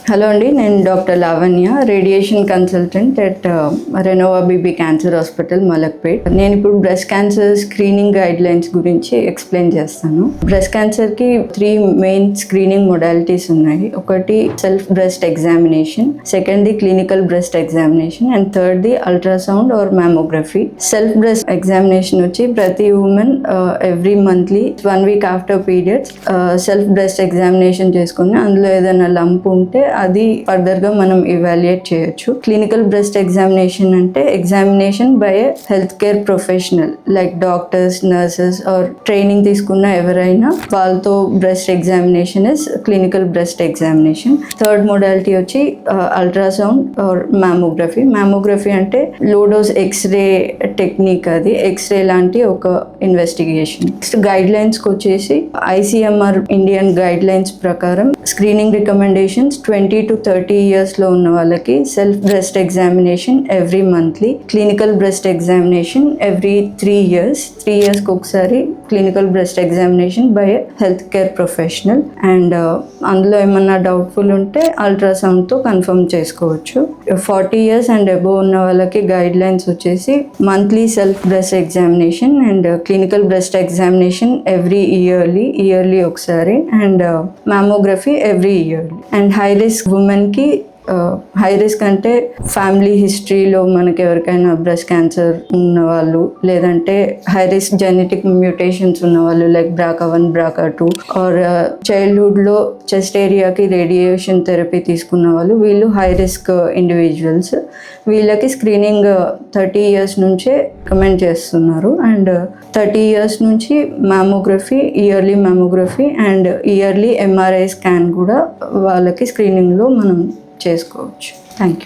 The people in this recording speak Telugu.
హలో అండి, నేను doctor Lavanya, radiation consultant at Renova BB cancer hospital, Malakpet. నేను ఇప్పుడు breast cancer screening guidelines గురించి ఎక్స్ప్లెయిన్ చేస్తాను. బ్రెస్ట్ క్యాన్సర్కి 3 మెయిన్ స్క్రీనింగ్ మొడాలిటీస్ ఉన్నాయి. ఒకటి సెల్ఫ్ బ్రెస్ట్ ఎగ్జామినేషన్, సెకండ్ది క్లినికల్ బ్రెస్ట్ ఎగ్జామినేషన్ అండ్ థర్డ్ది ultrasound or mammography. Self breast examination వచ్చి ప్రతి women every monthly 1 week after periods self breast examination చేసుకుని అందులో ఏదైనా లంప్ ఉంటే అది ఫర్దర్ గా మనం ఇవాల్యుయేట్ చేయొచ్చు. క్లినికల్ బ్రెస్ట్ ఎగ్జామినేషన్ అంటే examination by a health care professional like doctors, nurses or training తీసుకున్న ఎవరైనా వాళ్ళతో breast examination is clinical breast examination. Third modality వచ్చి అల్ట్రాసౌండ్ ఆర్ మ్యామోగ్రఫీ. మ్యామోగ్రఫీ అంటే లో డోస్ ఎక్స్రే టెక్నిక్, అది ఎక్స్రే లాంటి ఒక ఇన్వెస్టిగేషన్. నెక్స్ట్ గైడ్ లైన్స్ కి వచ్చేసి ICMR ఇండియన్ గైడ్ లైన్స్ ప్రకారం స్క్రీనింగ్ రికమెండేషన్స్ 20 to 30 years లో ఉన్న వాళ్ళకి self breast examination every monthly, clinical breast examination every 3 years. 3 years కి ఒకసారి clinical breast examination by health care professional. And అందులో ఏమన్నా డౌట్ఫుల్ ఉంటే అల్ట్రాసౌండ్ తో కన్ఫర్మ్ చేసుకోవచ్చు. 40 years అండ్ అబోవ్ ఉన్న వాళ్ళకి గైడ్ లైన్స్ వచ్చేసి monthly self breast examination and clinical breast examination every yearly ఒకసారి and mammography every yearly. And high risk ఉమెన్కి హై రిస్క్ అంటే ఫ్యామిలీ హిస్టరీలో మనకి ఎవరికైనా బ్రెస్ట్ క్యాన్సర్ ఉన్నవాళ్ళు, లేదంటే హై రిస్క్ జెనెటిక్ మ్యూటేషన్స్ ఉన్నవాళ్ళు లైక్ BRCA1, BRCA2 ఆర్ చైల్డ్హుడ్లో చెస్ట్ ఏరియాకి రేడియేషన్ థెరపీ తీసుకున్న వాళ్ళు, వీళ్ళు హై రిస్క్ ఇండివిజువల్స్. వీళ్ళకి స్క్రీనింగ్ 30 years నుంచే రికమెండ్ చేస్తున్నారు. అండ్ 30 years నుంచి mammography, yearly mammography and yearly MRI scan కూడా వాళ్ళకి స్క్రీనింగ్లో మనం చేసుకోవచ్చు. Thank you.